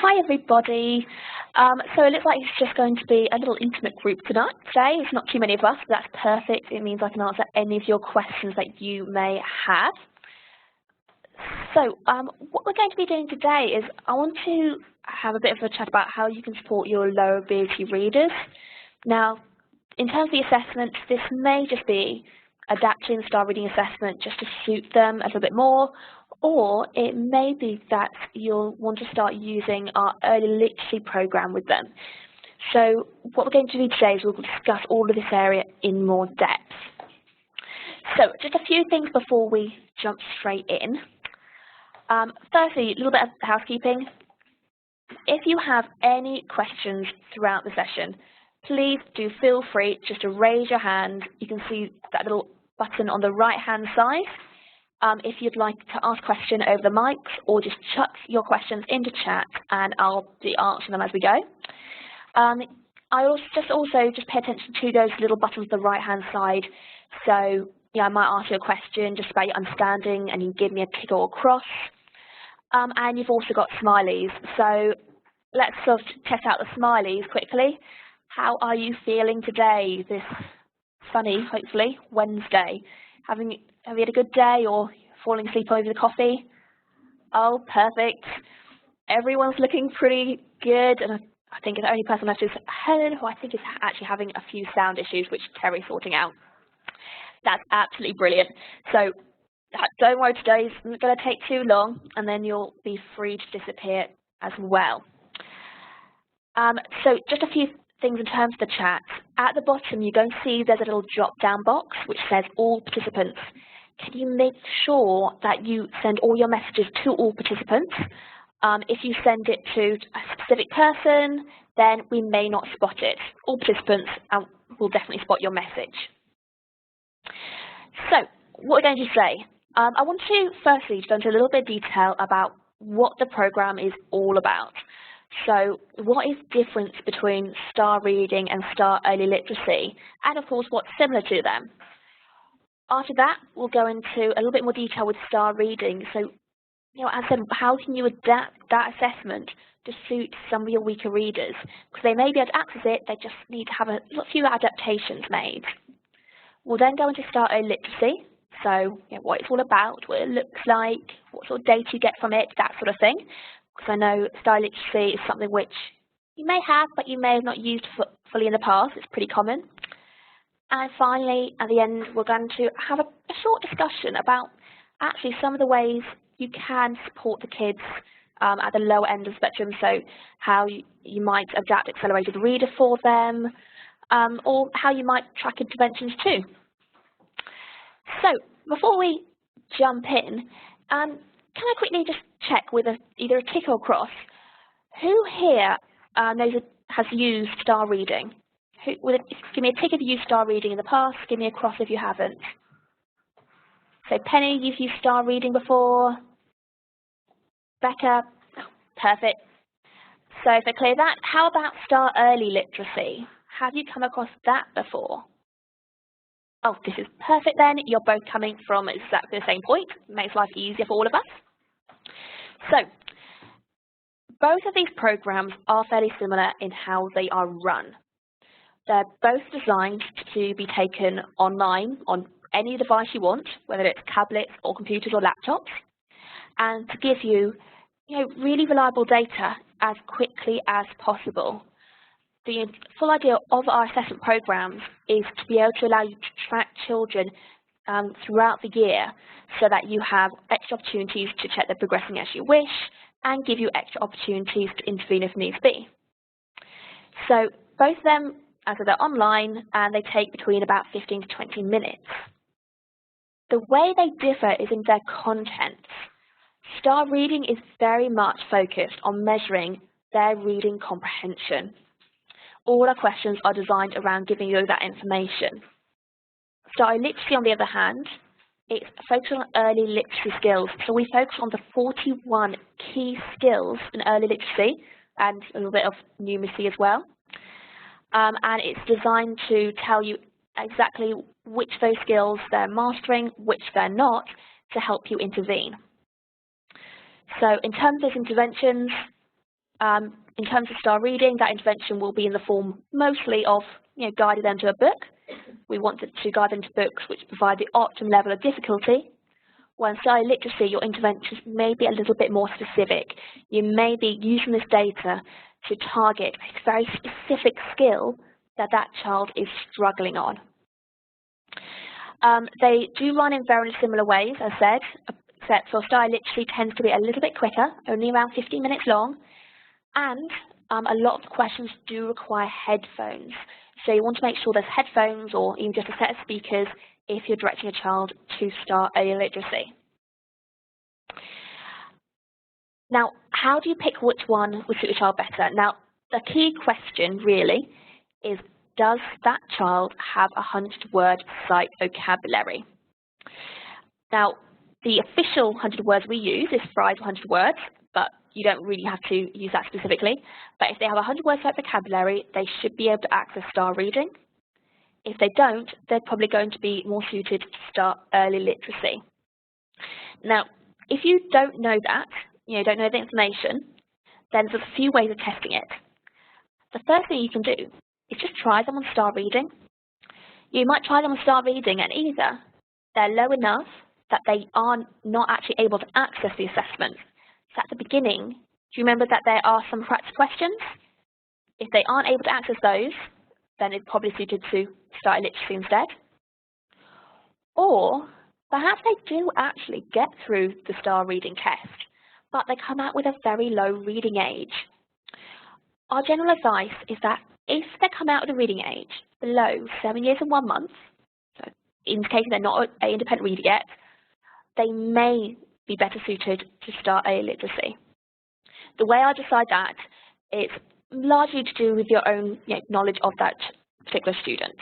Hi everybody. So it looks like it's just going to be a little intimate group tonight. Today it's not too many of us, but that's perfect. It means I can answer any of your questions that you may have. So what we're going to be doing today is I want to have a bit of a chat about how you can support your lower ability readers. Now, in terms of the assessment, this may just be adapting the STAR reading assessment just to suit them a little bit more, or it may be that you'll want to start using our early literacy program with them. So what we're going to do today is we'll discuss all of this area in more depth. So just a few things before we jump straight in. Firstly, a little bit of housekeeping. If you have any questions throughout the session, please do feel free just to raise your hand. You can see that little button on the right-hand side. If you'd like to ask a question over the mics, or just chuck your questions into chat and I'll be answering them as we go. I also just pay attention to those little buttons on the right-hand side. So yeah, I might ask you a question just about your understanding and you give me a tick or a cross. And you've also got smileys. So let's sort of test out the smileys quickly. How are you feeling today, this sunny, hopefully, Wednesday? Have you had a good day or falling asleep over the coffee? Oh, perfect. Everyone's looking pretty good, and I think the only person left is Helen, who I think is actually having a few sound issues, which Terry's sorting out. That's absolutely brilliant. So don't worry, today's not going to take too long, and then you'll be free to disappear as well. So just a few things in terms of the chat. At the bottom, you're going to see there's a little drop-down box which says all participants. Can you make sure that you send all your messages to all participants? If you send it to a specific person, then we may not spot it. All participants will definitely spot your message. So what we're going to say, I want to firstly go into a little bit of detail about what the program is all about. So what is the difference between STAR reading and STAR early literacy, and of course what's similar to them. After that, we'll go into a little bit more detail with STAR reading. So, as I said, how can you adapt that assessment to suit some of your weaker readers? Because they may be able to access it, they just need to have a few adaptations made. We'll then go into STAR early literacy. So, what it's all about, what it looks like, what sort of data you get from it, that sort of thing. Because I know STAR literacy is something which you may have, but you may have not used fully in the past. It's pretty common. And finally, at the end, we're going to have a short discussion about actually some of the ways you can support the kids at the lower end of the spectrum. So how you might adapt accelerated reader for them, or how you might track interventions too. So before we jump in, can I quickly just check with either a tick or cross? Who here has used STAR reading? Give me a tick if you used STAR reading in the past, give me a cross if you haven't. So Penny, you've used STAR reading before. Becca, oh, perfect. So if I clear that, how about STAR early literacy? Have you come across that before? Oh, this is perfect then. You're both coming from exactly the same point. Makes life easier for all of us. So, both of these programs are fairly similar in how they are run. They're both designed to be taken online on any device you want, whether it's tablets or computers or laptops, and to give you, really reliable data as quickly as possible. The full idea of our assessment programs is to be able to allow you to track children throughout the year so that you have extra opportunities to check they're progressing as you wish and give you extra opportunities to intervene if needs be. So both of them, as they're online, and they take between about 15 to 20 minutes. The way they differ is in their contents. STAR reading is very much focused on measuring their reading comprehension. All our questions are designed around giving you that information. STAR literacy, on the other hand, it's focused on early literacy skills. So we focus on the 41 key skills in early literacy and a little bit of numeracy as well. And it's designed to tell you exactly which of those skills they're mastering, which they're not, to help you intervene. So in terms of interventions, In terms of STAR reading, that intervention will be in the form mostly of guiding them to a book. We want to guide them to books which provide the optimum level of difficulty. While in STAR literacy, your interventions may be a little bit more specific. You may be using this data to target a very specific skill that child is struggling on. They do run in very similar ways, as I said, except for STAR literacy tends to be a little bit quicker, only around 15 minutes long, and a lot of the questions do require headphones. So you want to make sure there's headphones or even just a set of speakers if you're directing a child to STAR early literacy. Now, how do you pick which one will suit your child better? Now, the key question really is, does that child have a 100-word sight vocabulary? Now, the official 100 words we use is 500 words, but you don't really have to use that specifically. But if they have a 100-word sight vocabulary, they should be able to access STAR reading. If they don't, they're probably going to be more suited to STAR early literacy. Now, if you don't know that, don't know the information, then there's a few ways of testing it. The first thing you can do is just try them on STAR reading. You might try them on STAR reading and either they're low enough that they are not actually able to access the assessment. So at the beginning, do you remember that there are some practice questions? If they aren't able to access those, then it's probably suited to STAR literacy instead. Or perhaps they do actually get through the STAR reading test, but they come out with a very low reading age. Our general advice is that if they come out of the reading age below 7 years and 1 month, so indicating they're not an independent reader yet, they may be better suited to STAR early literacy. The way I decide that is largely to do with your own knowledge of that particular student.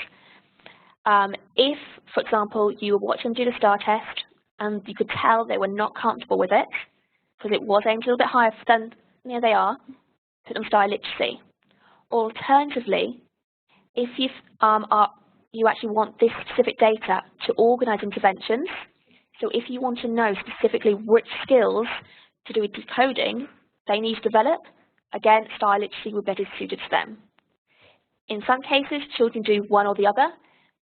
If, for example, you were watching them do the STAR test and you could tell they were not comfortable with it, because it was aimed a little bit higher than they are, put them STAR literacy. Alternatively, if you actually want this specific data to organise interventions, so if you want to know specifically which skills to do with decoding they need to develop, again, STAR literacy will be better suited to them. In some cases, children do one or the other.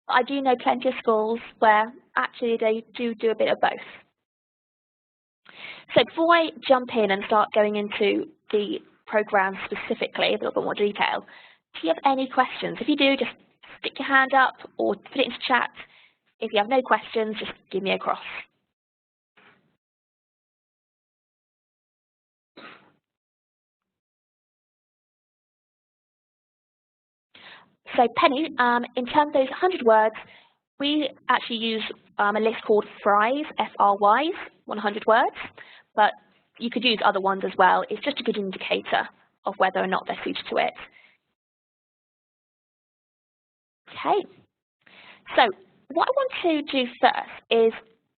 But I do know plenty of schools where actually they do a bit of both. So before I jump in and start going into the program specifically, a little bit more detail, do you have any questions? If you do, just stick your hand up or put it into chat. If you have no questions, just give me a cross. So Penny, in terms of those 100 words, we actually use a list called FRYs, F-R-Ys, 100 words, but you could use other ones as well. It's just a good indicator of whether or not they're suited to it. Okay, so what I want to do first is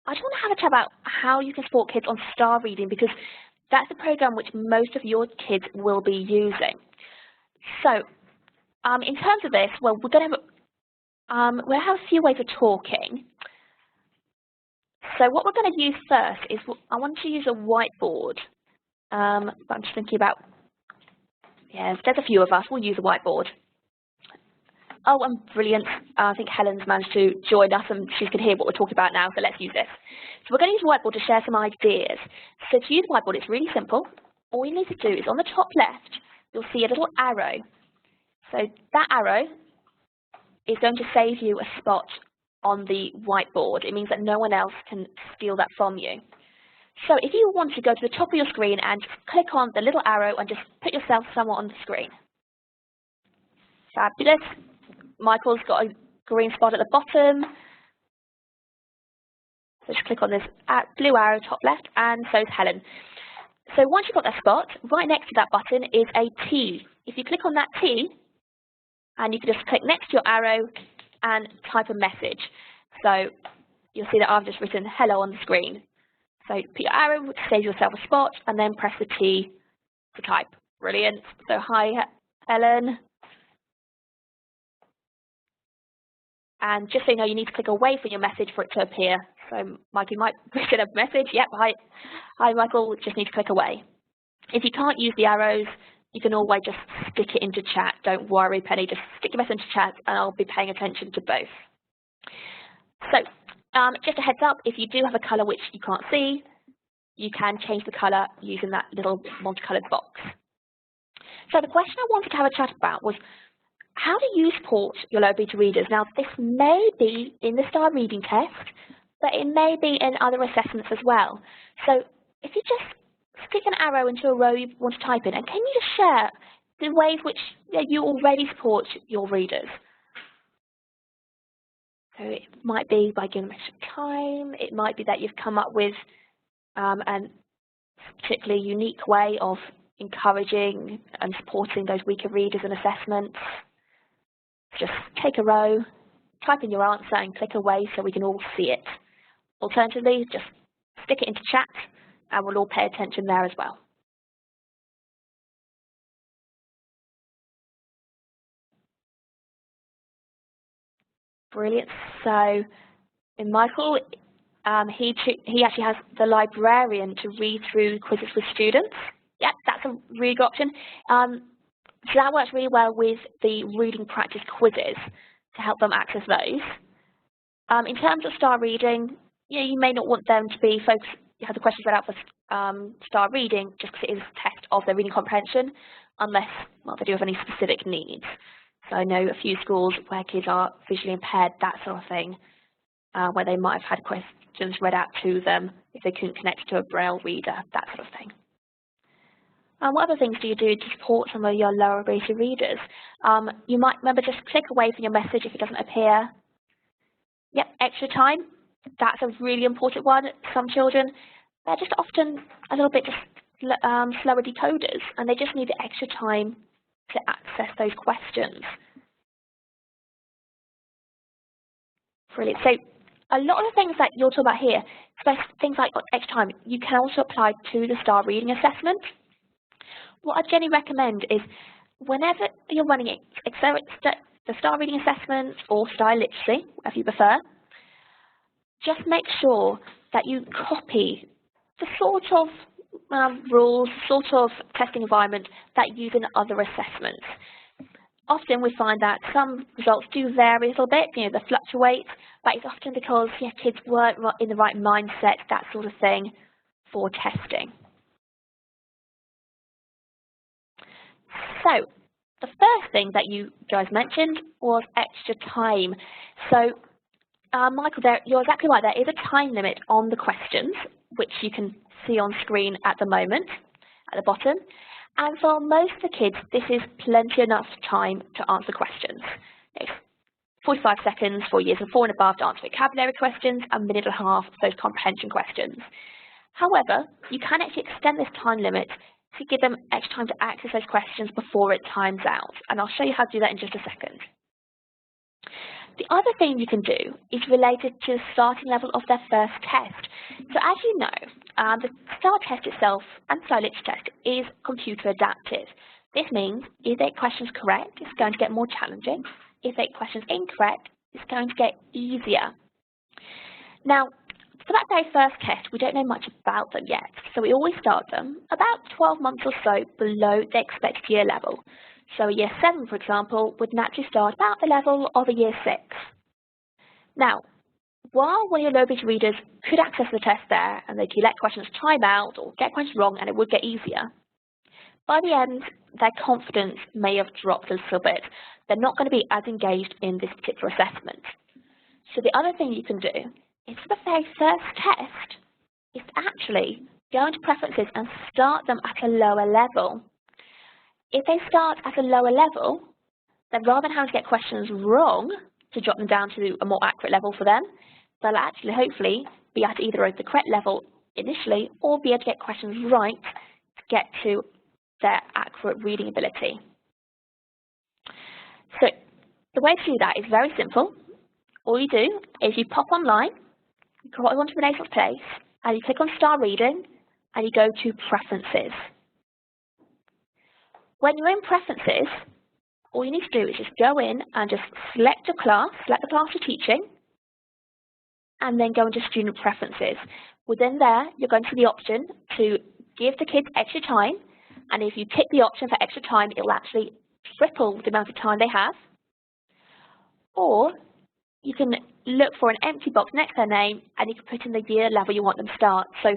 I just want to have a chat about how you can support kids on STAR reading, because that's a program which most of your kids will be using. So in terms of this, well, we'll have a few ways of talking. So what we're going to use first is I want to use a whiteboard. I'm just thinking about, yeah, there's a few of us. We'll use a whiteboard. Oh, and brilliant. I think Helen's managed to join us and she can hear what we're talking about now, so let's use this. So we're going to use a whiteboard to share some ideas. So to use a whiteboard, it's really simple. All you need to do is on the top left, you'll see a little arrow. So that arrow is going to save you a spot on the whiteboard. It means that no one else can steal that from you. So if you want to go to the top of your screen and just click on the little arrow and just put yourself somewhere on the screen. Fabulous. Michael's got a green spot at the bottom. So just click on this blue arrow top left, and so is Helen. So once you've got that spot, right next to that button is a T. If you click on that T, and you can just click next to your arrow and type a message. So you'll see that I've just written hello on the screen. So put your arrow to save yourself a spot, and then press the T to type. Brilliant. So hi, Helen. And just so you know, you need to click away from your message for it to appear. So Michael might write a message. Yep, hi Michael, just need to click away. If you can't use the arrows, you can always just stick it into chat. Don't worry, Penny, just stick your message into chat and I'll be paying attention to both. So just a heads up, if you do have a colour which you can't see, you can change the colour using that little multicoloured box. So the question I wanted to have a chat about was, how do you support your low ability readers? Now, this may be in the STAR reading test, but it may be in other assessments as well. So if you just stick an arrow into a row you want to type in, and can you just share the ways which you already support your readers? So it might be by giving them extra time. It might be that you've come up with a particularly unique way of encouraging and supporting those weaker readers in assessments. Just take a row, type in your answer and click away so we can all see it. Alternatively, just stick it into chat and we'll all pay attention there as well. Brilliant. So in Michael, he actually has the librarian to read through quizzes with students. Yep, that's a really good option. So that works really well with the reading practice quizzes to help them access those. In terms of STAR reading, you may not want them to be focused, have the questions read out for STAR reading just because it is a test of their reading comprehension, unless, well, they do have any specific needs. So I know a few schools where kids are visually impaired, that sort of thing, where they might have had questions read out to them if they couldn't connect to a Braille reader, that sort of thing. What other things do you do to support some of your lower ability readers? You might remember just click away from your message if it doesn't appear. Yep, extra time. That's a really important one. Some children, they're just often a little bit just slower decoders, and they just need the extra time to access those questions. Brilliant. So a lot of the things that you're talking about here, especially things like extra time, you can also apply to the STAR reading assessment. What I generally recommend is whenever you're running the STAR reading assessment or STAR literacy, whatever you prefer, just make sure that you copy the sort of rules, sort of testing environment that you use in other assessments. Often we find that some results do vary a little bit, they fluctuate, but it's often because kids weren't in the right mindset, that sort of thing, for testing. So the first thing that you guys mentioned was extra time. So Michael, you're exactly right, there is a time limit on the questions, which you can see on screen at the moment, at the bottom. And for most of the kids, this is plenty enough time to answer questions. It's 45 seconds for years of 4 and above to answer vocabulary questions, and a minute and a half for those comprehension questions. However, you can actually extend this time limit to give them extra time to access those questions before it times out. And I'll show you how to do that in just a second. The other thing you can do is related to the starting level of their first test. So as you know, the STAR test itself and STAR literacy test is computer adapted. This means if they get questions correct, it's going to get more challenging. If they get questions incorrect, it's going to get easier. Now, for that very first test, we don't know much about them yet, so we always start them about 12 months or so below the expected year level. So a year 7, for example, would naturally start about the level of a year 6. Now, while one of your low ability readers could access the test there and they could let questions time out or get questions wrong and it would get easier, by the end, their confidence may have dropped a little bit. They're not going to be as engaged in this particular assessment. So the other thing you can do is for the very first test, is to actually go into preferences and start them at a lower level. If they start at a lower level, then rather than having to get questions wrong to drop them down to a more accurate level for them, they'll actually hopefully be at either the correct level initially or be able to get questions right to get to their accurate reading ability. So the way to do that is very simple. All you do is you pop online, you go onto Renaissance Place, and you click on STAR Reading, and you go to Preferences. When you're in Preferences, all you need to do is just go in and just select your class, select the class you're teaching, and then go into Student Preferences. Within there, you're going to see the option to give the kids extra time and if you tick the option for extra time, it will actually triple the amount of time they have. Or you can look for an empty box next to their name, and you can put in the year level you want them to start. So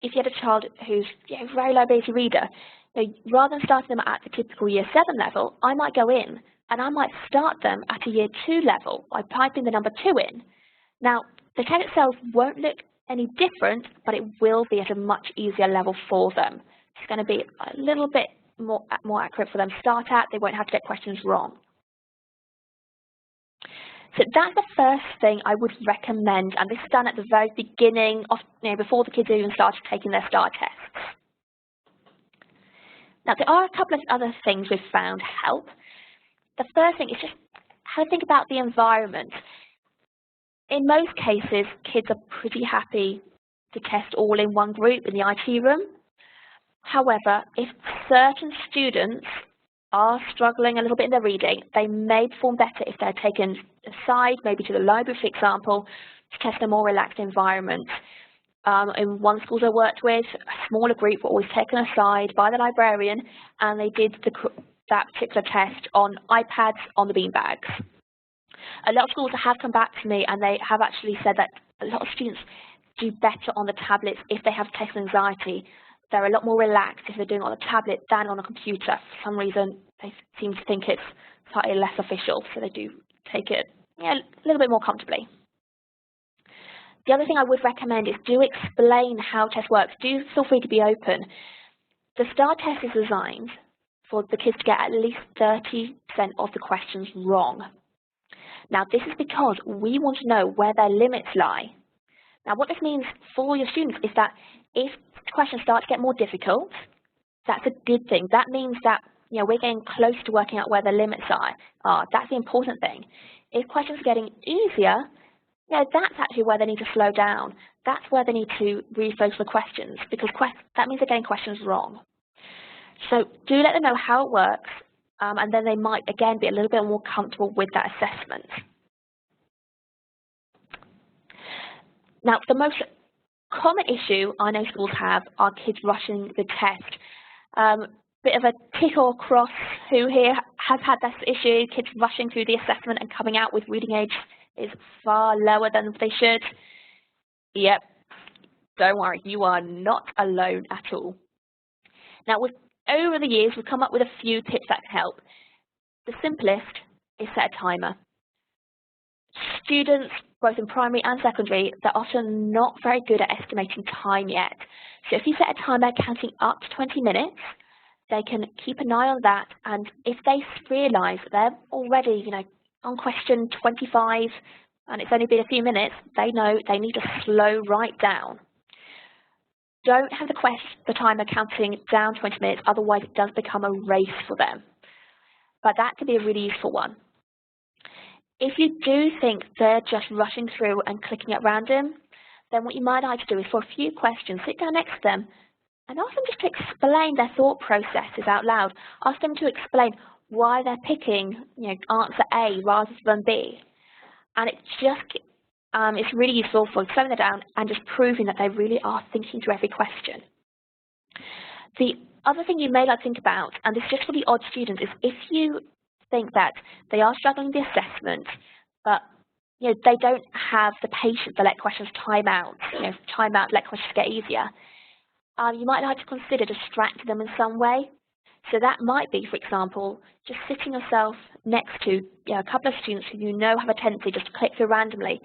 if you had a child who's very low ability reader, rather than starting them at the typical year 7 level, I might go in and I might start them at a year 2 level by typing the number 2 in. Now, the test itself won't look any different, but it will be at a much easier level for them. It's going to be a little bit more accurate for them to start at. They won't have to get questions wrong. So that's the first thing I would recommend, and this is done at the very beginning of, before the kids even started taking their STAR tests. Now, there are a couple of other things we've found help. The first thing is just how to think about the environment. In most cases, kids are pretty happy to test all in one group in the IT room. However, if certain students are struggling a little bit in their reading, they may perform better if they're taken aside, maybe to the library, for example, to test a more relaxed environment. In one school I worked with, a smaller group were always taken aside by the librarian, and they did that particular test on iPads on the beanbags. A lot of schools have come back to me, and they have actually said that a lot of students do better on the tablets if they have test anxiety. They're a lot more relaxed if they're doing it on a tablet than on a computer. For some reason, they seem to think it's slightly less official, so they do take it a little bit more comfortably. The other thing I would recommend is do explain how test works. Do feel free to be open. The STAR test is designed for the kids to get at least 30% of the questions wrong. Now, this is because we want to know where their limits lie. Now, what this means for your students is that if questions start to get more difficult, that's a good thing. That means that we're getting close to working out where the limits are. That's the important thing. If questions are getting easier, that's actually where they need to slow down. That's where they need to refocus the questions, because that means they're getting questions wrong. So do let them know how it works, and then they might, again, be a little bit more comfortable with that assessment. Now, the most common issue I know schools have are kids rushing the test. Bit of a tick or cross who here has had this issue, kids rushing through the assessment and coming out with reading age is far lower than they should. Yep, don't worry, you are not alone at all. Now, over the years, we've come up with a few tips that can help. The simplest is set a timer. Students, both in primary and secondary, they're often not very good at estimating time yet. So if you set a timer counting up to 20 minutes, they can keep an eye on that, and if they realise that they're already, on question 25, and it's only been a few minutes, they know they need to slow right down. Don't have the timer counting down 20 minutes, otherwise it does become a race for them. But that could be a really useful one. If you do think they're just rushing through and clicking at random, then what you might like to do is, for a few questions, sit down next to them and ask them just to explain their thought processes out loud. Ask them to explain why they're picking, answer A rather than B. And it's really useful for slowing them down and just proving that they really are thinking through every question. The other thing you may like to think about, and this is just for the odd students, is if you think that they are struggling with the assessment, but they don't have the patience to let questions time out, let questions get easier, you might like to consider distracting them in some way. So that might be, for example, just sitting yourself next to a couple of students who have a tendency just to click through randomly,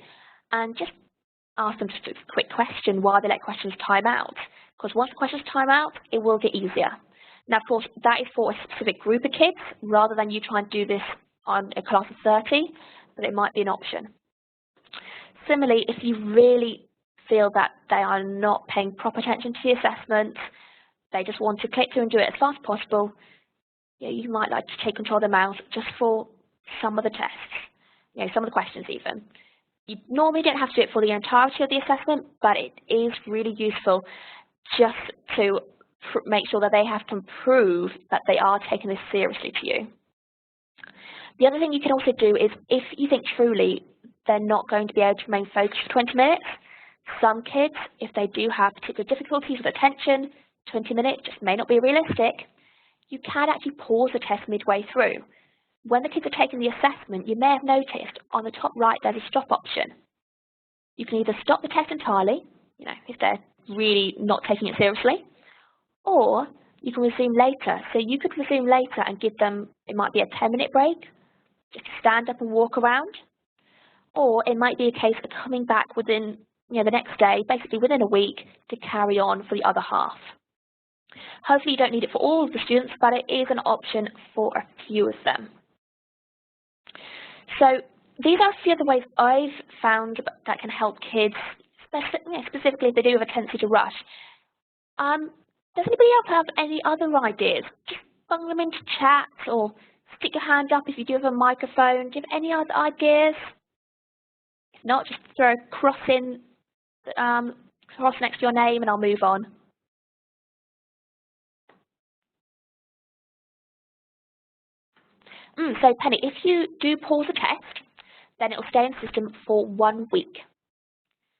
and just ask them just a quick question while they let questions time out. Because once the questions time out, it will get easier. Now, of course, that is for a specific group of kids, rather than you try and do this on a class of 30, but it might be an option. Similarly, if you really feel that they are not paying proper attention to the assessment, they just want to click through and do it as fast as possible, you might like to take control of the mouse just for some of the tests, some of the questions even. You normally don't have to do it for the entirety of the assessment, but it is really useful just to make sure that they have to prove that they are taking this seriously to you. The other thing you can also do is, if you think truly they're not going to be able to remain focused for 20 minutes, some kids, if they do have particular difficulties with attention, 20 minutes just may not be realistic. you can actually pause the test midway through. When the kids are taking the assessment, you may have noticed on the top right there's a stop option. You can either stop the test entirely, if they're really not taking it seriously, or you can resume later. So you could resume later and give them, it might be a 10-minute break, just to stand up and walk around, or it might be a case of coming back within, the next day, basically within a week, to carry on for the other half. Hopefully you don't need it for all of the students, but it is an option for a few of them. So these are a few of the ways I've found that can help kids, specifically if they do have a tendency to rush. Does anybody else have any other ideas? Just bung them into chat or stick your hand up if you do have a microphone. Do you have any other ideas? If not, just throw a cross next to your name and I'll move on. So Penny, if you do pause a test, then it will stay in the system for 1 week.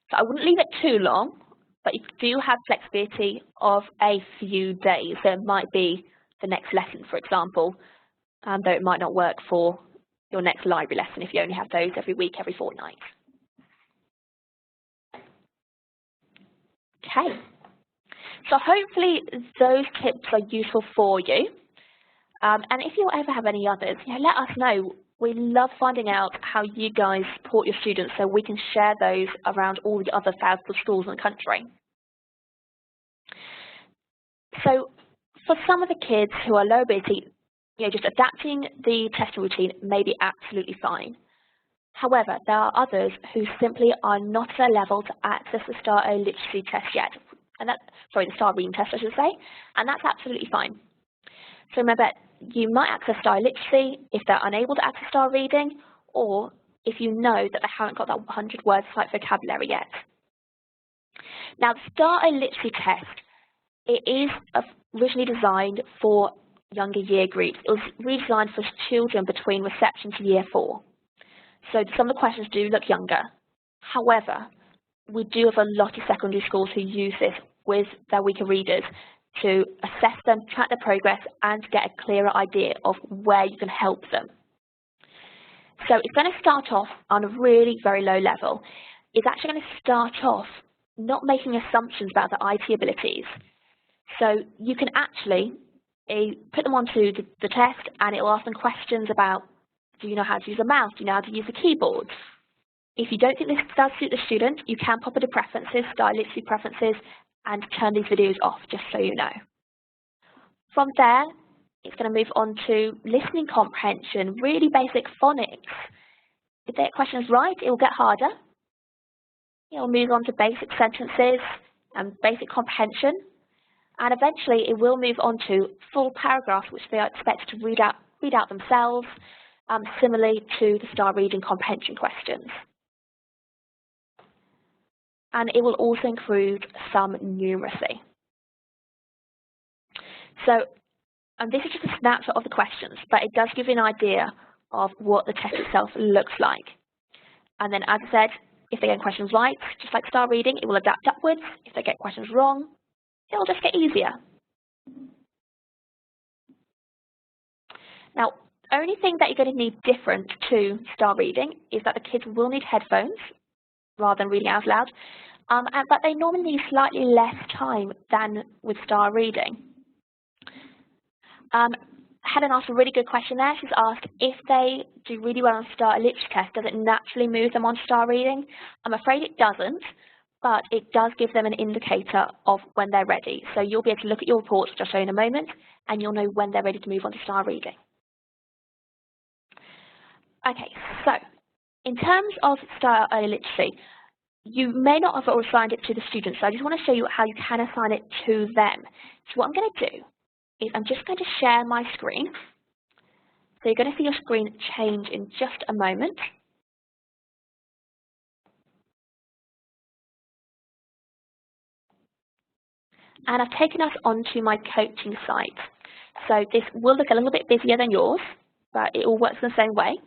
So I wouldn't leave it too long, but you do have flexibility of a few days. So it might be the next lesson, for example, though it might not work for your next library lesson if you only have those every week, every fortnight. Okay. So hopefully those tips are useful for you. And if you ever have any others, let us know. We love finding out how you guys support your students so we can share those around all the other thousands of schools in the country. So for some of the kids who are low ability, just adapting the testing routine may be absolutely fine. However, there are others who simply are not at a level to access the STAR literacy test yet. And the STAR reading test, I should say, and that's absolutely fine. So remember, you might access STAR literacy if they're unable to access STAR reading, or if you know that they haven't got that 100 words type vocabulary yet. Now, the STAR literacy test, it is originally designed for younger year groups. It was redesigned for children between reception to year 4. So some of the questions do look younger. However, we do have a lot of secondary schools who use this with their weaker readers to assess them, track their progress, and get a clearer idea of where you can help them. So it's going to start off on a really very low level. It's actually going to start off not making assumptions about their IT abilities. So you can actually put them onto the test and it will ask them questions about, do you know how to use a mouse? Do you know how to use a keyboard? If you don't think this does suit the student, you can pop into preferences, STAR literacy preferences, and turn these videos off, just so you know. From there, it's going to move on to listening comprehension, really basic phonics. If they get questions right, it will get harder. It will move on to basic sentences and basic comprehension. And eventually, it will move on to full paragraphs, which they are expected to read out themselves, similarly to the STAR reading comprehension questions. And it will also include some numeracy. So, and this is just a snapshot of the questions, but it does give you an idea of what the test itself looks like. And then, as I said, if they get questions right, just like STAR reading, it will adapt upwards. If they get questions wrong, it will just get easier. Now, only thing that you're going to need different to STAR reading is that the kids will need headphones rather than reading out loud, but they normally need slightly less time than with STAR reading. Helen asked a really good question there. She's asked, if they do really well on STAR literacy test, does it naturally move them on STAR reading? I'm afraid it doesn't, but it does give them an indicator of when they're ready. So you'll be able to look at your reports, which I'll show you in a moment, and you'll know when they're ready to move on to STAR reading. Okay, so in terms of STAR literacy, you may not have assigned it to the students, so I just want to show you how you can assign it to them. So what I'm going to do is I'm just going to share my screen. So you're going to see your screen change in just a moment. And I've taken us onto my coaching site. So this will look a little bit busier than yours, but it all works in the same way.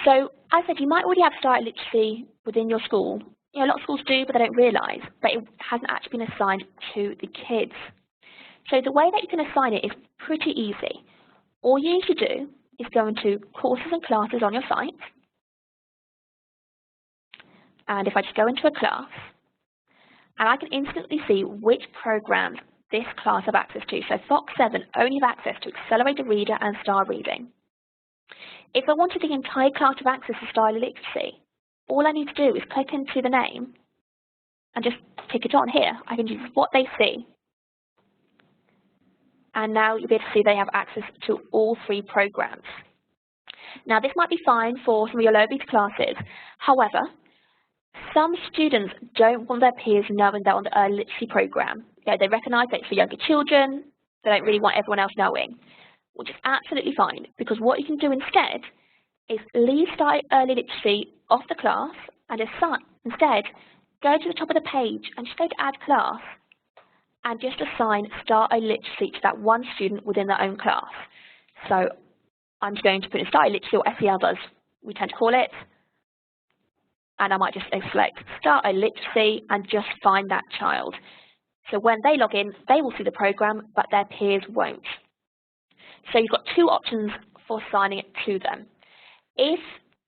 So as I said, you might already have STAR literacy within your school. A lot of schools do, but they don't realise, but it hasn't actually been assigned to the kids. So the way that you can assign it is pretty easy. All you need to do is go into courses and classes on your site. And if I just go into a class, and I can instantly see which programs this class have access to. So Fox 7 only have access to Accelerated Reader and Star Reading. If I wanted the entire class to have access to Style Literacy, all I need to do is click into the name and just tick it on here. I can use what they see. And now you'll be able to see they have access to all 3 programs. Now this might be fine for some of your low beta classes. However, some students don't want their peers knowing they're on the early literacy program. They recognise that it's for younger children. They don't really want everyone else knowing, which is absolutely fine, because what you can do instead is leave Start Early Literacy off the class and instead go to the top of the page and just go to Add Class and just assign Start Early Literacy to that one student within their own class. So I'm just going to put in Start Early Literacy, or SEL as we tend to call it, and I might just select Start Early Literacy and just find that child. So when they log in, they will see the program, but their peers won't. So you've got 2 options for assigning it to them. If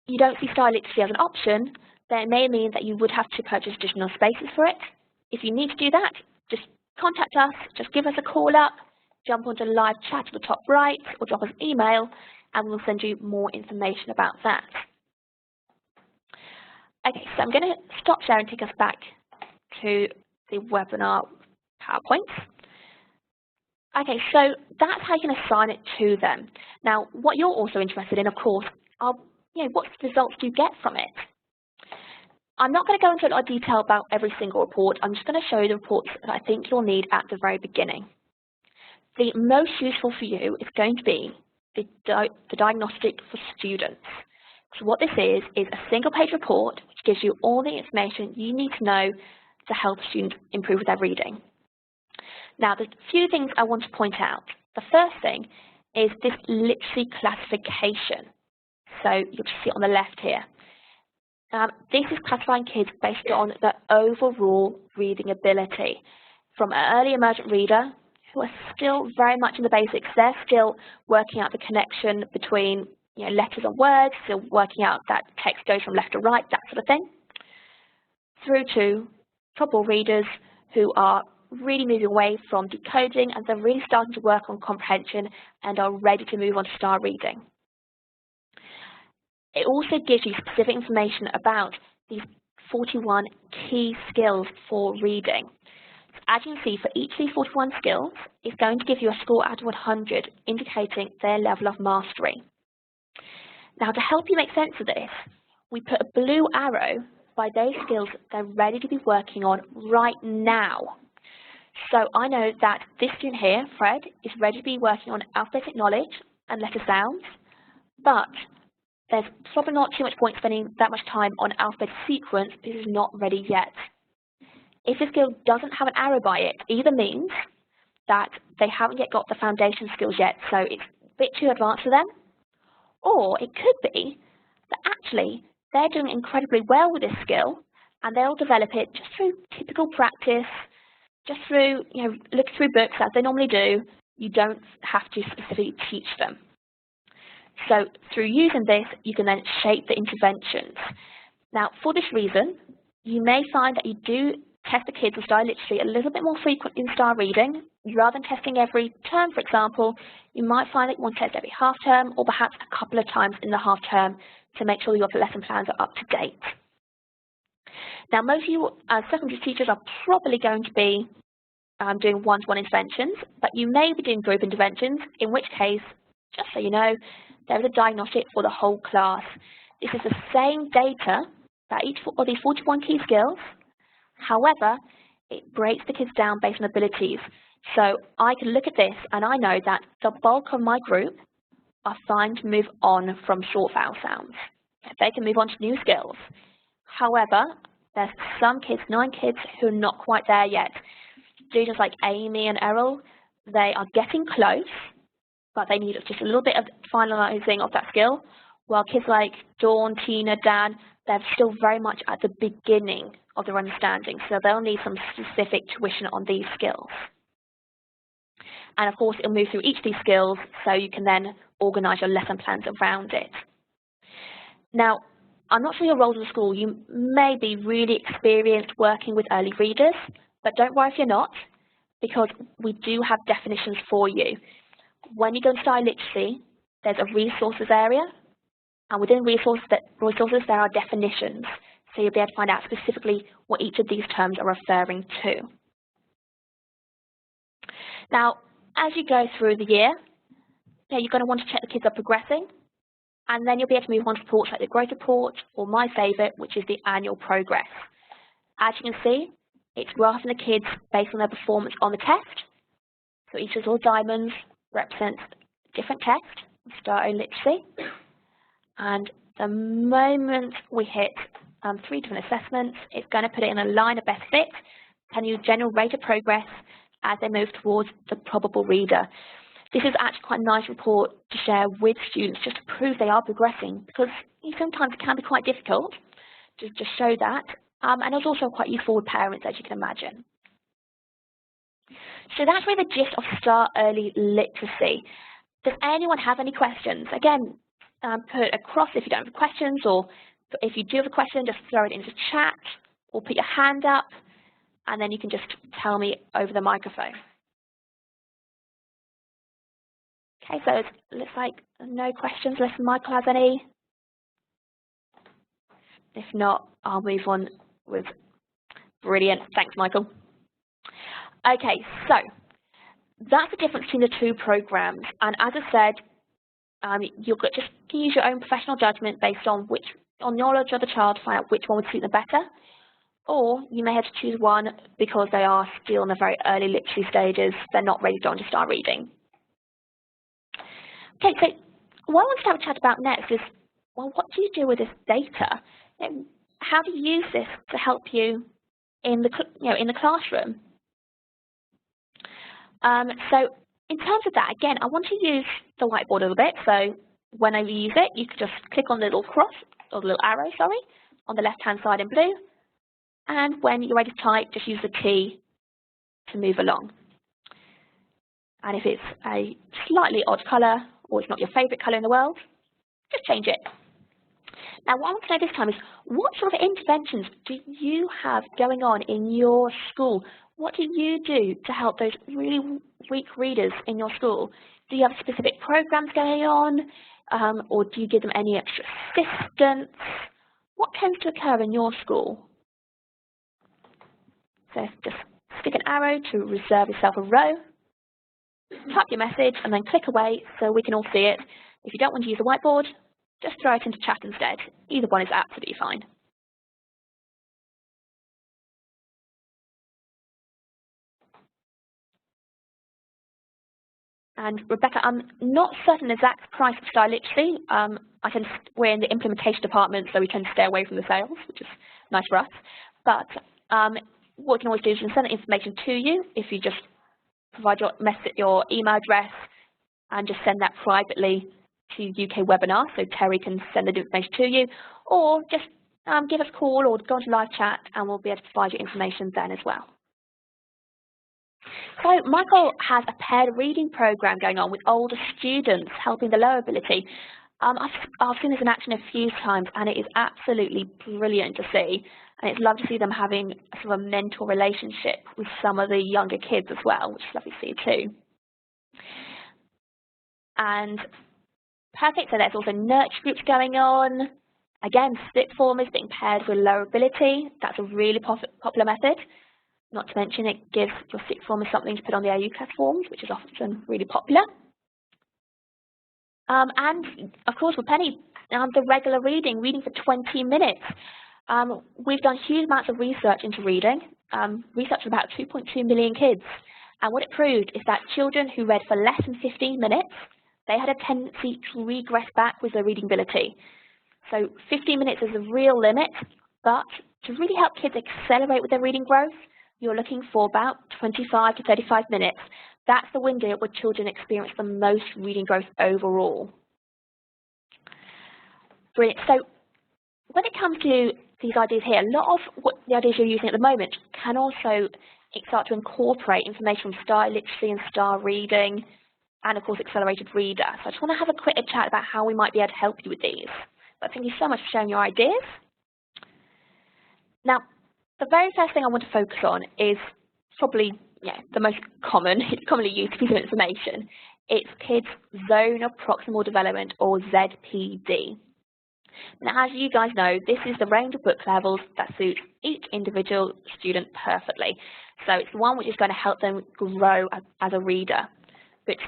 you don't see Style Literacy as an option, then it may mean that you would have to purchase additional spaces for it. If you need to do that, just contact us, just give us a call up, jump onto live chat at the top right, or drop us an email, and we'll send you more information about that. Okay, so I'm going to stop sharing and take us back to the webinar PowerPoint. Okay, so that's how you can assign it to them. Now, what you're also interested in, of course, are what results do you get from it? I'm not going to go into a lot of detail about every single report. I'm just going to show you the reports that I think you'll need at the very beginning. The most useful for you is going to be the Diagnostic for Students. So what this is a single-page report which gives you all the information you need to know to help students improve with their reading. Now, there's a few things I want to point out. The first thing is this literacy classification. So you'll see it on the left here. This is classifying kids based on their overall reading ability. From an early emergent reader, who are still very much in the basics, they're still working out the connection between letters and words, still working out that text goes from left to right, that sort of thing, through to trouble readers who are really moving away from decoding and they're really starting to work on comprehension and are ready to move on to star reading. It also gives you specific information about these 41 key skills for reading. So as you can see, for each of these 41 skills, it's going to give you a score out of 100, indicating their level of mastery. Now, to help you make sense of this, we put a blue arrow by those skills they're ready to be working on right now. So I know that this student here, Fred, is ready to be working on alphabetic knowledge and letter sounds, but there's probably not too much point spending that much time on alphabetic sequence because it's not ready yet. If the skill doesn't have an arrow by it, either means that they haven't yet got the foundation skills yet, so it's a bit too advanced for them, or it could be that actually they're doing incredibly well with this skill and they'll develop it just through typical practice, just through looking through books as they normally do. You don't have to specifically teach them. So through using this, you can then shape the interventions. Now, for this reason, you may find that you do test the kids with star literacy a little bit more frequently in star reading. Rather than testing every term, for example, you might find that you want to test every half term or perhaps a couple of times in the half term to make sure your lesson plans are up to date. Now, most of you as secondary teachers are probably going to be doing one-to-one interventions, but you may be doing group interventions, in which case, just so you know, there is a diagnostic for the whole class. This is the same data that each of these 41 key skills. However, it breaks the kids down based on abilities. So I can look at this and I know that the bulk of my group are fine to move on from short vowel sounds. They can move on to new skills. However, there's some kids, 9 kids, who are not quite there yet. Students like Amy and Errol, they are getting close, but they need just a little bit of finalizing of that skill, while kids like Dawn, Tina, Dan, they're still very much at the beginning of their understanding, so they'll need some specific tuition on these skills. And of course, it'll move through each of these skills so you can then organise your lesson plans around it. Now, I'm not sure your role in the school. You may be really experienced working with early readers, but don't worry if you're not, because we do have definitions for you. When you go into Style Literacy, there's a resources area, and within resources there are definitions, so you'll be able to find out specifically what each of these terms are referring to. Now, as you go through the year, you're going to want to check the kids are progressing, and then you'll be able to move on to reports like the growth report, or my favourite, which is the annual progress. As you can see, it's graphing the kids based on their performance on the test. So each of those diamonds represents a different test, Start Early Literacy. And the moment we hit 3 different assessments, it's going to put it in a line of best fit, telling you general rate of progress as they move towards the probable reader. This is actually quite a nice report to share with students just to prove they are progressing, because sometimes it can be quite difficult to just show that. And it's also quite useful with parents, as you can imagine. So that's really the gist of Start Early Literacy. Does anyone have any questions? Again, put across if you don't have questions, or if you do have a question, just throw it into chat, or put your hand up, and then you can just tell me over the microphone. Okay, so it looks like no questions unless Michael has any. If not, I'll move on with brilliant. Thanks, Michael. Okay, so that's the difference between the two programs. And as I said, you'll just use your own professional judgment based on knowledge of the child to find out which one would suit them better. Or you may have to choose one because they are still in the very early literacy stages. They're not ready to start reading. Okay, so what I want to have a chat about next is, well, what do you do with this data? How do you use this to help you in the classroom? So in terms of that, again, I want to use the whiteboard a little bit. So whenever you use it, you can just click on the little cross, or the little arrow, sorry, on the left-hand side in blue. And when you're ready to type, just use the T to move along. And if it's a slightly odd colour, or it's not your favourite colour in the world, just change it. Now, what I want to know this time is, what sort of interventions do you have going on in your school? What do you do to help those really weak readers in your school? Do you have specific programs going on, or do you give them any extra assistance? What tends to occur in your school? So just stick an arrow to reserve yourself a row, type your message, and then click away so we can all see it. If you don't want to use the whiteboard, just throw it into chat instead. Either one is absolutely fine. And Rebecca, I'm not certain the exact price of Style Literacy. We're in the implementation department, so we tend to stay away from the sales, which is nice for us. But what we can always do is send the information to you if you just provide your email address and just send that privately to UK Webinar, so Terry can send the information to you, or just give us a call or go into live chat and we'll be able to provide you information then as well. So Michael has a paired reading program going on with older students helping the lower ability. I've seen this in action a few times and it is absolutely brilliant to see, and it's lovely to see them having sort of a mentor relationship with some of the younger kids as well, which is lovely to see too. And perfect, so there's also nurture groups going on. Again, split formers being paired with lower ability. That's a really popular method. Not to mention it gives your sixth formers something to put on their UCAS forms, which is often really popular. And of course with Penny, the regular reading for 20 minutes. We've done huge amounts of research into reading, research on about 2.2 million kids. And what it proved is that children who read for less than 15 minutes, they had a tendency to regress back with their reading ability. So 15 minutes is a real limit, but to really help kids accelerate with their reading growth, you're looking for about 25 to 35 minutes. That's the window where children experience the most reading growth overall. Brilliant. So when it comes to these ideas here, a lot of what the ideas you're using at the moment can also start to incorporate information from STAR literacy and STAR reading, and of course accelerated reader. So I just want to have a quick chat about how we might be able to help you with these. But thank you so much for sharing your ideas. Now, the very first thing I want to focus on is probably the most commonly used piece of information. It's kids' zone of proximal development, or ZPD. Now, as you guys know, this is the range of book levels that suit each individual student perfectly. So it's the one which is going to help them grow as a reader. Books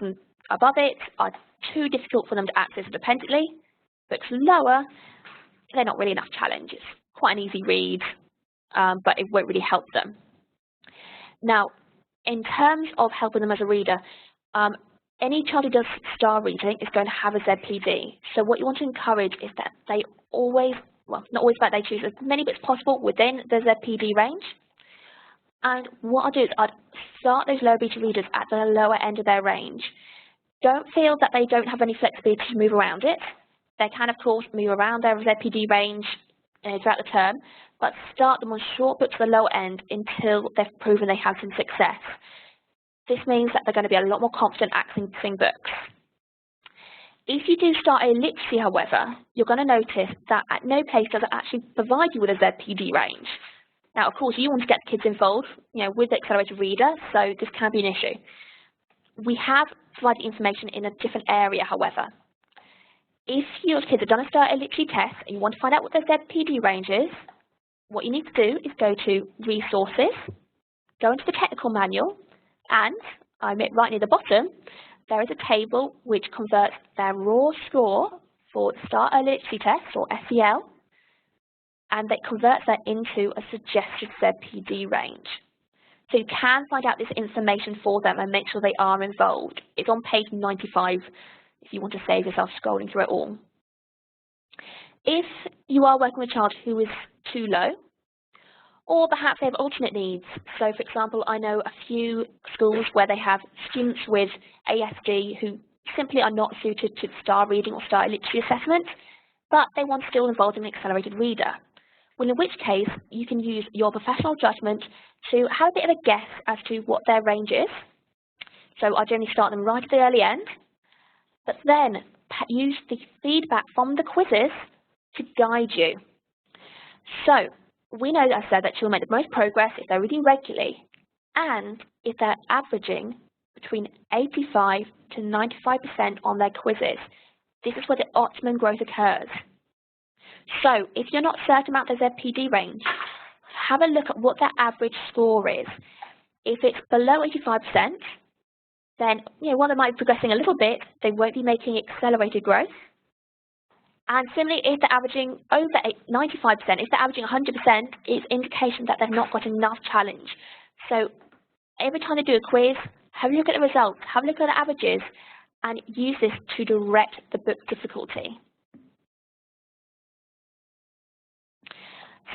above it are too difficult for them to access independently. Books lower, they're not really enough challenge. It's quite an easy read, but it won't really help them. Now, in terms of helping them as a reader, any child who does STAR reading is going to have a ZPD. So what you want to encourage is that they always, well, not always, but they choose as many books possible within the ZPD range. And what I'll do is I'd start those lower ability readers at the lower end of their range. Don't feel that they don't have any flexibility to move around it. They can, of course, move around their ZPD range throughout the term, but start them on short books at the lower end until they've proven they have some success. This means that they're going to be a lot more confident accessing books. If you do start a literacy, however, you're going to notice that at no place does it actually provide you with a ZPD range. Now, of course, you want to get the kids involved, with the accelerated reader, so this can be an issue. We have provided information in a different area, however. If your kids have done a STAR literacy test and you want to find out what their ZPD range is, what you need to do is go to Resources, go into the technical manual, and right near the bottom, there is a table which converts their raw score for the STAR literacy test, or SEL, and that converts that into a suggested ZPD range. So you can find out this information for them and make sure they are involved. It's on page 95 if you want to save yourself scrolling through it all. If you are working with a child who is too low, or perhaps they have alternate needs. So, for example, I know a few schools where they have students with ASD who simply are not suited to STAR reading or STAR literacy assessment, but they want still involved in an accelerated reader. Well, in which case, you can use your professional judgment to have a bit of a guess as to what their range is. So I generally start them right at the early end, but then use the feedback from the quizzes to guide you. So we know, as I said, that children make the most progress if they're reading regularly and if they're averaging between 85 to 95% on their quizzes. This is where the optimum growth occurs. So if you're not certain about their ZPD range, have a look at what their average score is. If it's below 85%, then while they might be progressing a little bit, they won't be making accelerated growth. And similarly, if they're averaging over 95%, if they're averaging 100%, it's indication that they've not got enough challenge. So every time they do a quiz, have a look at the results, have a look at the averages, and use this to direct the book difficulty.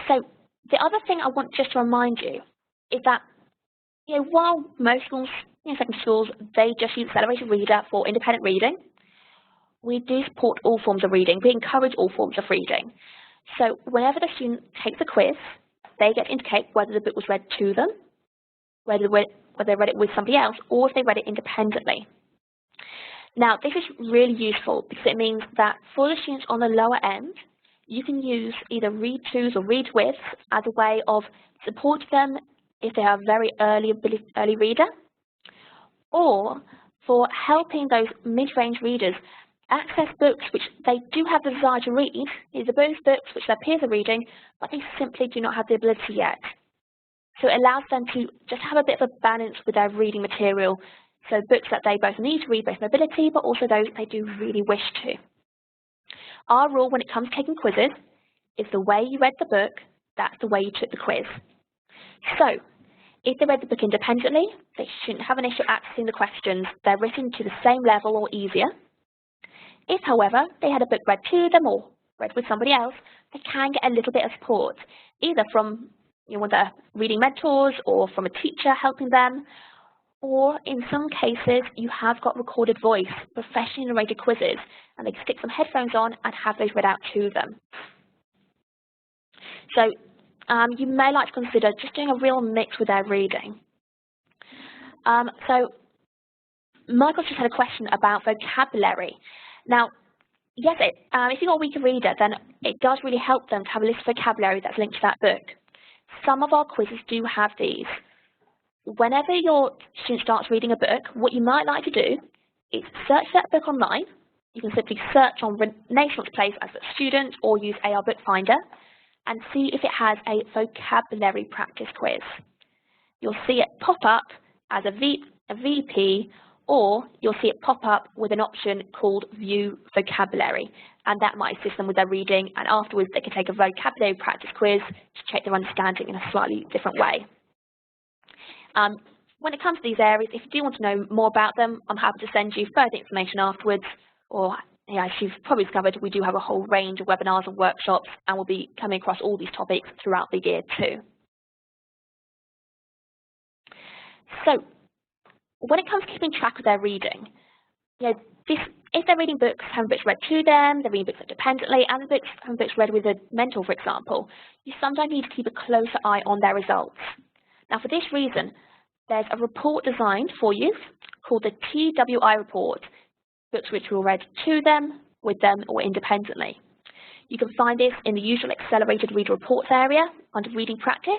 So the other thing I want just to remind you is that, while most schools, secondary schools, they just use accelerated reader for independent reading, we do support all forms of reading. We encourage all forms of reading. So whenever the student takes a quiz, they get to indicate whether the book was read to them, whether they read it with somebody else, or if they read it independently. Now, this is really useful because it means that for the students on the lower end, you can use either read tos or read withs as a way of supporting them if they are a very early reader, or for helping those mid-range readers access books which they do have the desire to read. These are both books which their peers are reading, but they simply do not have the ability yet. So it allows them to just have a bit of a balance with their reading material. So books that they both need to read based on ability, but also those they do really wish to. Our rule when it comes to taking quizzes is the way you read the book, that's the way you took the quiz. So if they read the book independently, they shouldn't have an issue accessing the questions. They're written to the same level or easier. If, however, they had a book read to them or read with somebody else, they can get a little bit of support, either from one of their reading mentors or from a teacher helping them, or in some cases you have got recorded voice, professionally narrated quizzes, and they can stick some headphones on and have those read out to them. So you may like to consider just doing a real mix with their reading. So Michael just had a question about vocabulary. Now, yes, if you've got a weaker reader, then it does really help them to have a list of vocabulary that's linked to that book. Some of our quizzes do have these. Whenever your student starts reading a book, what you might like to do is search that book online. You can simply search on Renaissance Place as a student or use AR Book Finder and see if it has a vocabulary practice quiz. You'll see it pop up as a VP, or you'll see it pop up with an option called View Vocabulary, and that might assist them with their reading, and afterwards they can take a vocabulary practice quiz to check their understanding in a slightly different way. When it comes to these areas, if you do want to know more about them, I'm happy to send you further information afterwards, or as you've probably discovered, we do have a whole range of webinars and workshops, and we'll be coming across all these topics throughout the year too. So, when it comes to keeping track of their reading, if they're reading books, having books read to them, they're reading books independently, and having books read with a mentor, for example, you sometimes need to keep a closer eye on their results. Now, for this reason, there's a report designed for you called the TWI report, books which were read to them, with them, or independently. You can find this in the usual accelerated reader reports area under reading practice,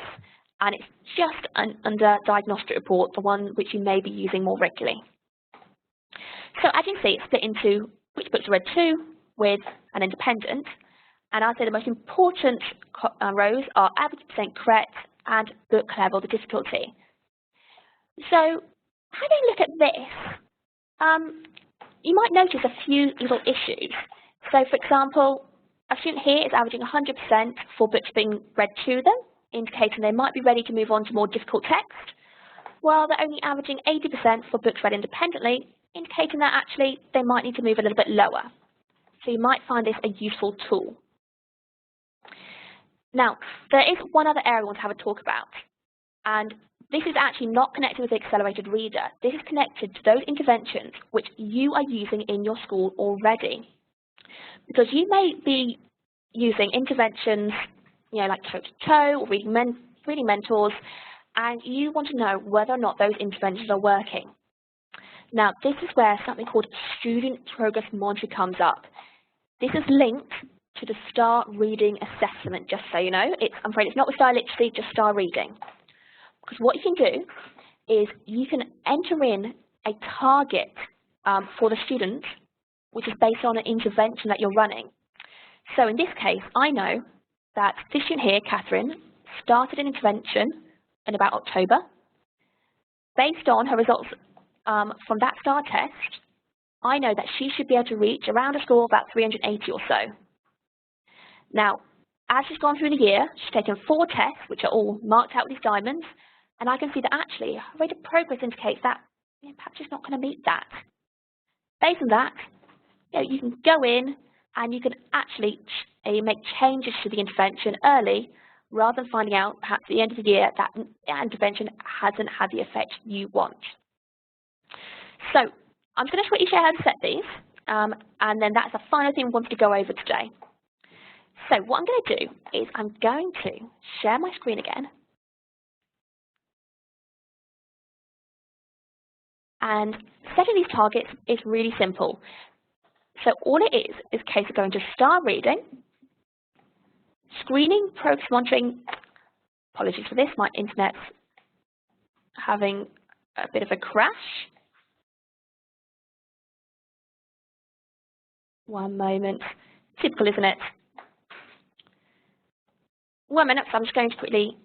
and it's just under diagnostic report, the one which you may be using more regularly. So as you can see, it's split into which books are read to, with, and independent. And I'd say the most important rows are average percent correct and book level, the difficulty. So having a look at this, you might notice a few little issues. So for example, a student here is averaging 100% for books being read to them, indicating they might be ready to move on to more difficult text, while they're only averaging 80% for books read independently, indicating that actually they might need to move a little bit lower. So you might find this a useful tool. Now, there is one other area I want to have a talk about, and this is actually not connected with the accelerated reader. This is connected to those interventions which you are using in your school already. Because you may be using interventions like TWI To or reading mentors, and you want to know whether or not those interventions are working. Now, this is where something called student progress monitoring comes up. This is linked to the STAR reading assessment, just so you know. I'm afraid it's not with STAR literacy, just STAR reading. Because what you can do is you can enter in a target for the student, which is based on an intervention that you're running. So in this case, I know that this student here, Catherine, started an intervention in about October. Based on her results from that STAR test, I know that she should be able to reach around a score of about 380 or so. Now, as she's gone through the year, she's taken 4 tests, which are all marked out with these diamonds, and I can see that actually her rate of progress indicates that perhaps she's not going to meet that. Based on that, you can go in and you can actually make changes to the intervention early, rather than finding out perhaps at the end of the year that intervention hasn't had the effect you want. So I'm going to quickly share how to set these, and then that's the final thing we wanted to go over today. So what I'm going to do is I'm going to share my screen again. And setting these targets is really simple. So all it is a case of going to STAR reading, screening, progress monitoring. Apologies for this, my internet's having a bit of a crash. One moment. Typical, isn't it? 1 minute, so I'm just going to quickly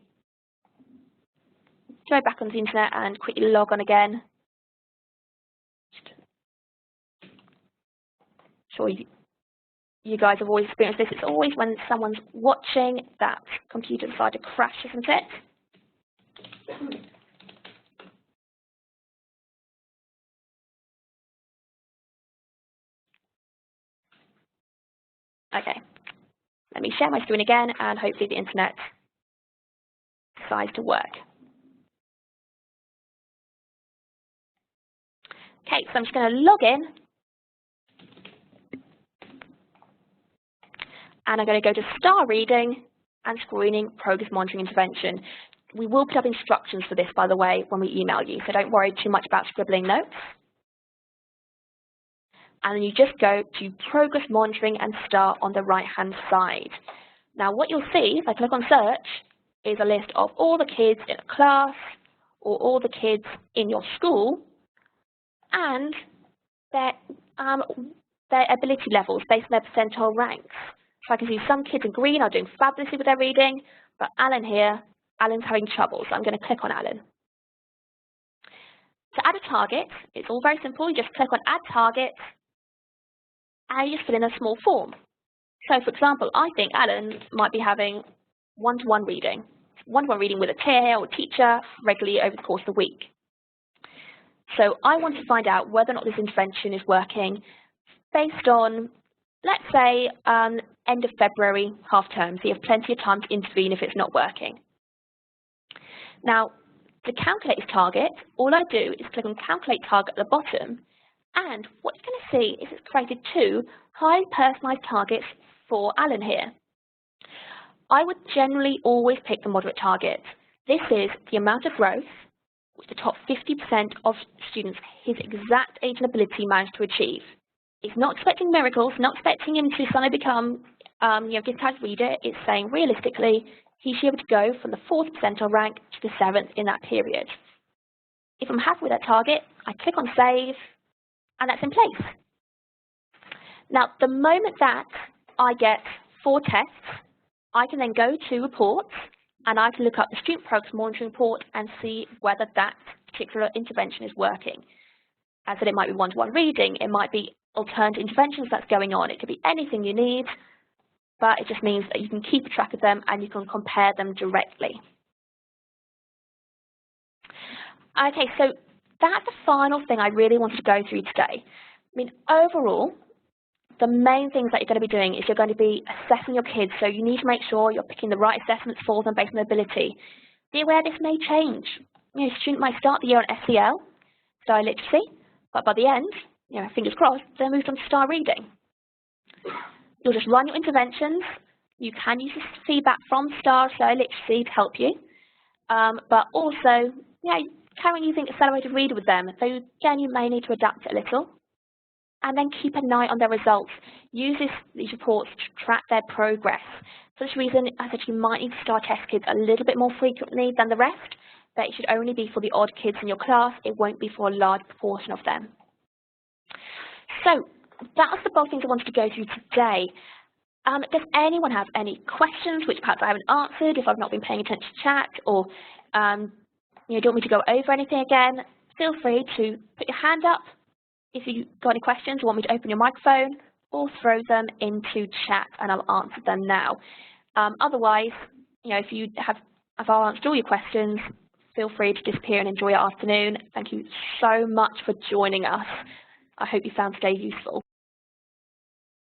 go back on the internet and quickly log on again. Sure, you guys have always experienced this. It's always when someone's watching that computer decide to crash, isn't it? Okay, let me share my screen again, and hopefully the internet decides to work. Okay, so I'm just going to log in, and I'm going to go to STAR reading, and screening progress monitoring intervention. We will put up instructions for this, by the way, when we email you, so don't worry too much about scribbling notes. And then you just go to progress monitoring and start on the right-hand side. Now what you'll see, if I click on search, is a list of all the kids in a class or all the kids in your school and their ability levels based on their percentile ranks. So I can see some kids in green are doing fabulously with their reading, but Alan here, Alan's having trouble, so I'm going to click on Alan. To add a target, it's all very simple. You just click on Add Target, and you just fill in a small form. So, for example, I think Alan might be having one-to-one reading with a peer or teacher regularly over the course of the week. So I want to find out whether or not this intervention is working based on, let's say, end of February, half term, so you have plenty of time to intervene if it's not working. Now, to calculate this target, all I do is click on Calculate Target at the bottom, and what you're going to see is it's created two highly personalised targets for Alan here. I would generally always pick the moderate target. This is the amount of growth which the top 50% of students his exact age and ability managed to achieve. It's not expecting miracles, not expecting him to suddenly become gifted reader. It's saying realistically he should be able to go from the 4th percentile rank to the 7th in that period. If I'm happy with that target, I click on Save, and that's in place. Now, the moment that I get 4 tests, I can then go to Reports, and I can look up the Student Progress Monitoring Report and see whether that particular intervention is working. As I said, it might be one-to-one reading, it might be alternative interventions that's going on, it could be anything you need, but it just means that you can keep track of them and you can compare them directly. Okay, so that's the final thing I really wanted to go through today. I mean, overall, the main things that you're going to be doing is you're going to be assessing your kids, so you need to make sure you're picking the right assessments for them based on their ability. Be aware this may change. A student might start the year on SEL, style literacy, but by the end, fingers crossed, they're moved on to style reading. You'll just run your interventions. You can use this feedback from style literacy to help you, but also, carry on using accelerated reader with them. So again, you may need to adapt it a little. And then keep an eye on their results. Use these reports to track their progress. For this reason, as I said, you might need to start test kids a little bit more frequently than the rest, but it should only be for the odd kids in your class. It won't be for a large proportion of them. So that was the bulk things I wanted to go through today. Does anyone have any questions which perhaps I haven't answered, if I've not been paying attention to chat, or do you want me to go over anything again? Feel free to put your hand up if you've got any questions or want me to open your microphone, or throw them into chat and I'll answer them now. Otherwise, if I've answered all your questions, feel free to disappear and enjoy your afternoon. Thank you so much for joining us. I hope you found today useful.